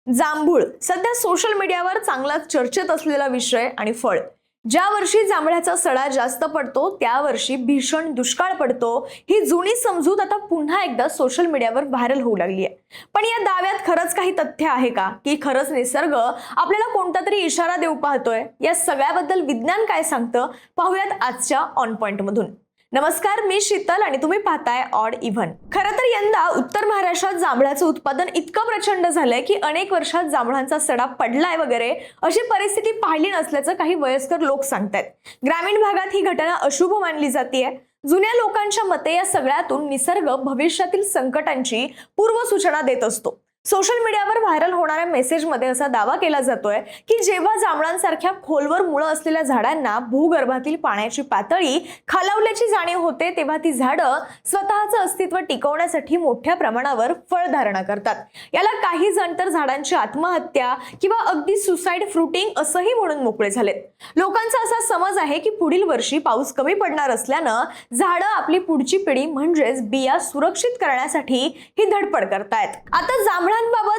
जांभूळ सध्या सोशल मीडियावर चांगला चर्चेत असलेला विषय आणि फळ. ज्या वर्षी जांभळाचा सडा जास्त पडतो त्या वर्षी भीषण दुष्काळ पडतो, ही जुनी समजूत आता पुन्हा एकदा सोशल मीडियावर व्हायरल होऊ लागली आहे. पण या दाव्यात खरंच काही तथ्य आहे का, की खरंच निसर्ग आपल्याला कोणता तरी इशारा देऊ पाहतोय? या सगळ्याबद्दल विज्ञान काय सांगतं पाहूयात आजच्या ऑन पॉइंट मधून. नमस्कार, मी शीतल आणि तुम्ही पाहताय ऑड इव्हन. खरं तर यंदा उत्तर महाराष्ट्रात जांभळाचं उत्पादन इतकं प्रचंड झालंय की अनेक वर्षात जांभळांचा सडा पडलाय वगैरे अशी परिस्थिती पाहिली नसल्याचं काही वयस्कर लोक सांगतायत. ग्रामीण भागात ही घटना अशुभ मानली जाते. जुन्या लोकांच्या मते या सगळ्यातून निसर्ग भविष्यातील संकटांची पूर्वसूचना देत असतो. सोशल मीडियावर व्हायरल होणाऱ्या मेसेजमध्ये असा दावा केला जातोय की जेव्हा जांभळांसारख्या खोलवर मुळं असलेल्या झाडांना भूगर्भातील पाण्याची पातळी खालावल्याची जाणीव होते, तेव्हा ती झाडं स्वतःचं अस्तित्व टिकवण्यासाठी मोठ्या प्रमाणावर फळधारणा करतात. याला काही जण तर झाडांची आत्महत्या किंवा अगदी सुसाईड फ्रुटिंग असंही म्हणून मोकळे झालेत. लोकांचा असा समज आहे की पुढील वर्षी पाऊस कमी पडणार असल्यानं झाडं आपली पुढची पिढी म्हणजेच बिया सुरक्षित करण्यासाठी ही धडपड करतायत. आता जांभळांबाबत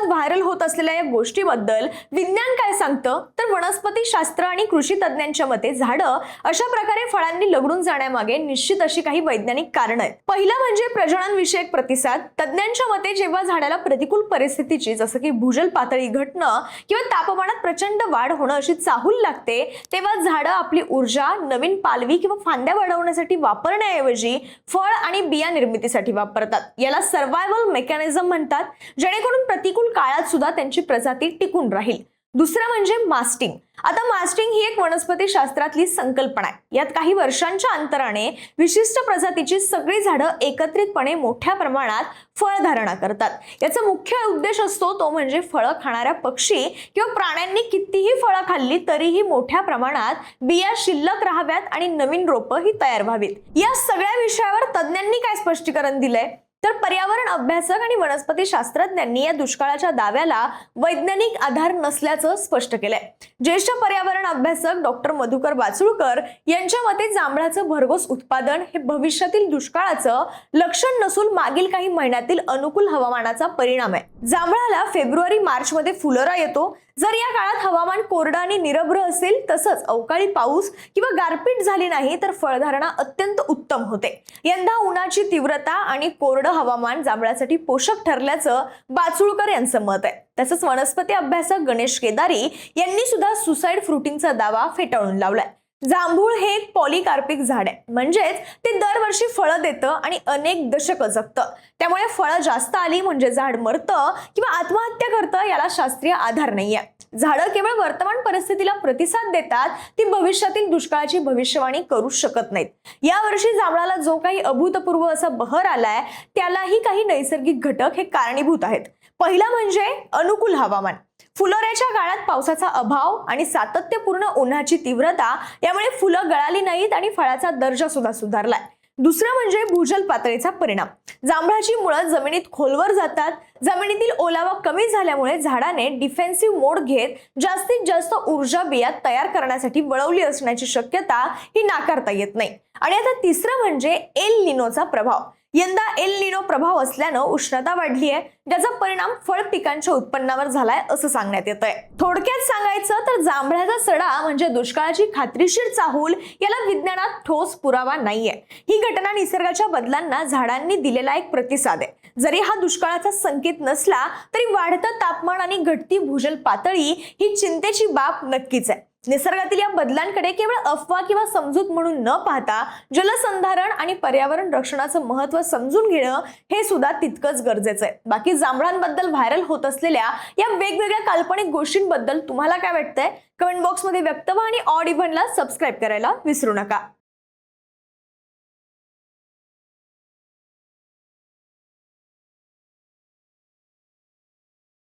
व्हायरल होत असलेल्या या गोष्टीबद्दल विज्ञान काय सांगतं, तर वनस्पती शास्त्र आणि कृषी तज्ञांच्या मते झाडं अशा प्रकारे फळांनी लगडून जाण्यामागे निश्चित अशी काही वैज्ञानिक कारण आहेत. पहिला म्हणजे प्रजनन विषयक प्रतिसाद. तज्ञांच्या मते जेव्हा झाडाला प्रतिकूल परिस्थितीची जसं की भूजल पातळी घटणं किंवा तापमानात प्रचंड वाढ होणं अशी चाहूल लागते, तेव्हा झाडं आपली ऊर्जा नवीन पालवी किंवा फांद्या वाढवण्यासाठी वापरण्याऐवजी फळ आणि बिया निर्मितीसाठी वापरतात. याला सर्व्हायव्हल मेकॅनिझम म्हणतात, जेणेकरून प्रतिकूल काळात सुद्धा त्यांची प्रजाती टिकून राहील. दुसरं म्हणजे मास्टिंग. आता मास्टिंग ही एक वनस्पती शास्त्रातली संकल्पना आहे. यात काही वर्षांच्या अंतराने विशिष्ट प्रजातीची सगळी झाडं एकत्रितपणे मोठ्या प्रमाणात फळधारणा करतात. याचा मुख्य उद्देश असतो तो म्हणजे फळं खाणाऱ्या पक्षी किंवा प्राण्यांनी कितीही फळं खाल्ली तरीही मोठ्या प्रमाणात बिया शिल्लक राहाव्यात आणि नवीन रोपं ही तयार व्हावीत. या सगळ्या विषयावर तज्ञांनी काय स्पष्टीकरण दिलंय, तर पर्यावरण अभ्यासक आणि वनस्पती शास्त्रज्ञांनी या दुष्काळाच्या दाव्याला वैज्ञानिक आधार नसल्याचं स्पष्ट केलंय. ज्येष्ठ पर्यावरण अभ्यासक डॉक्टर मधुकर वाचुळकर यांच्या मते जांभळाचं भरघोस उत्पादन हे भविष्यातील दुष्काळाचं लक्षण नसून मागील काही महिन्यातील अनुकूल हवामानाचा परिणाम आहे. जांभळाला फेब्रुवारी मार्च मध्ये फुलोरा येतो. जर या काळात हवामान कोरडं आणि निरभ्र असेल, तसंच अवकाळी पाऊस किंवा गारपीट झाली नाही, तर फळधारणा अत्यंत उत्तम होते. यंदा उन्हाची तीव्रता आणि कोरडं हवामान जांभळासाठी पोषक ठरल्याचं बाचुळकर यांचं मत आहे. तसंच वनस्पती अभ्यासक गणेश केदारी यांनी सुद्धा सुसाईड फ्रुटिंगचा दावा फेटाळून लावलाय. जांभूळ हे एक पॉलिकार्पिक झाड आहे, म्हणजेच ते दरवर्षी फळं देतं आणि अनेक दशकं जगतं. त्यामुळे फळं जास्त आली म्हणजे झाड मरतं किंवा आत्महत्या करतं याला शास्त्रीय आधार नाहीये. झाडं केवळ वर्तमान परिस्थितीला प्रतिसाद देतात, ती भविष्यातील दुष्काळाची भविष्यवाणी करू शकत नाहीत. या वर्षी जांभळाला जो काही अभूतपूर्व असा बहर आलाय त्यालाही काही नैसर्गिक घटक हे कारणीभूत आहेत. पहिला म्हणजे अनुकूल हवामान. फुलोऱ्याच्या काळात पावसाचा अभाव आणि सातत्यपूर्ण उन्हाची तीव्रता यामुळे फुलं गळाली नाहीत आणि फळाचा दर्जा सुद्धा सुधारलाय. दुसरं म्हणजे भूजल पातळीचा परिणाम. जांभळाची मुळं जमिनीत खोलवर जातात. जमिनीतील ओलावा कमी झाल्यामुळे झाडाने डिफेन्सिव्ह मोड घेत जास्तीत जास्त ऊर्जा बिया तयार करण्यासाठी वळवली असण्याची शक्यता ही नाकारता येत नाही. आणि आता तिसरं म्हणजे एल निनोचा प्रभाव. यंदा एल निनो प्रभाव असल्यानं उष्णता वाढली आहे, ज्याचा परिणाम फळ पिकांच्या उत्पन्नावर झालाय असं सांगण्यात येत आहे. थोडक्यात सांगायचं तर जांभळाचा सडा म्हणजे दुष्काळाची खात्रीशीर चाहूल, याला विज्ञानात ठोस पुरावा नाहीये. ही घटना निसर्गाच्या बदलांना झाडांनी दिलेला एक प्रतिसाद आहे. जरी हा दुष्काळाचा संकेत नसला तरी वाढतं तापमान आणि घटती भूजल पातळी ही चिंतेची बाब नक्कीच आहे. निसर्गातील या बदलांकडे केवळ अफवा किंवा समजूत म्हणून न पाहता जलसंधारण आणि पर्यावरण रक्षणाचं महत्त्व समजून घेणं हे सुद्धा तितकंच गरजेचं आहे. बाकी जांभळांबद्दल व्हायरल होत असलेल्या या वेगवेगळ्या काल्पनिक गोष्टींबद्दल तुम्हाला काय वाटतंय, कमेंट बॉक्समध्ये व्यक्त व्हा आणि ऑड इव्हनला सबस्क्राईब करायला विसरू नका.